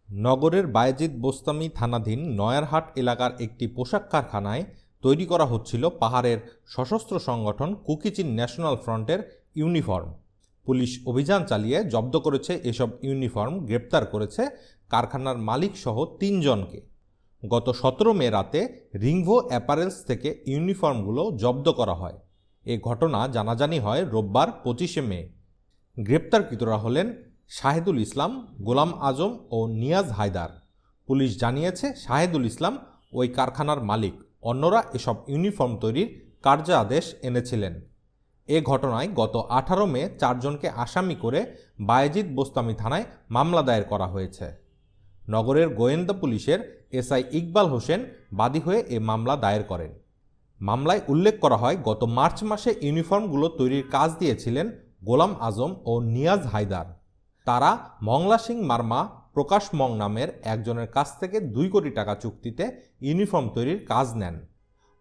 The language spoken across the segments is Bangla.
নগরের বায়েজিদ বোস্তামি থানাধীন নয়ারহাট এলাকার একটি পোশাক কারখানায় তৈরি করা হচ্ছিল পাহাড়ের সশস্ত্র সংগঠন কুকিচিন ন্যাশনাল ফ্রন্টের ইউনিফর্ম। পুলিশ অভিযান চালিয়ে জব্দ করেছে এসব ইউনিফর্ম, গ্রেপ্তার করেছে কারখানার মালিক সহ ৩ জনকে। গত ১৭ মে রাতে রিংভো অ্যাপারেলস থেকে ইউনিফর্মগুলো জব্দ করা হয়। এ ঘটনা জানাজানি হয় রোববার ২৫শে মে। গ্রেপ্তারকৃতরা হলেন শাহেদুল ইসলাম, গোলাম আজম ও নিয়াজ হায়দার। পুলিশ জানিয়েছে শাহেদুল ইসলাম ওই কারখানার মালিক, অন্যরা এসব ইউনিফর্ম তৈরির কার্যাদেশ এনেছিলেন। এ ঘটনায় গত ১৮ মে ৪ জনকে আসামি করে বায়েজিদ বোস্তামি থানায় মামলা দায়ের করা হয়েছে। নগরের গোয়েন্দা পুলিশের এসআই ইকবাল হোসেন বাদী হয়ে এ মামলা দায়ের করেন। মামলায় উল্লেখ করা হয়, গত মার্চ মাসে ইউনিফর্মগুলো তৈরির কাজ দিয়েছিলেন গোলাম আজম ও নিয়াজ হায়দার। তারা মংলা সিং মার্মা প্রকাশ মং নামের একজনের কাছ থেকে ২ কোটি টাকা চুক্তিতে ইউনিফর্ম তৈরির কাজ নেন।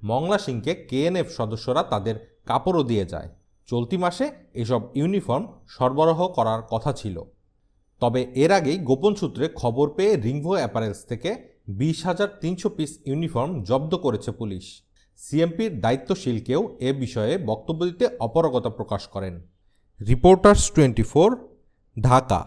মংলা সিংকে কেএনএফ সদস্যরা তাদের কাপড়ও দিয়ে যায়। চলতি মাসে এসব ইউনিফর্ম সরবরাহ করার কথা ছিল। তবে এর আগেই গোপন সূত্রে খবর পেয়ে রিংভো অ্যাপারেলস থেকে ২০,৩০০ পিস ইউনিফর্ম জব্দ করেছে পুলিশ। সিএমপির দায়িত্বশীলকেও এ বিষয়ে বক্তব্য দিতে অপারগতা প্রকাশ করেন। রিপোর্টার্স 24, ঢাকা।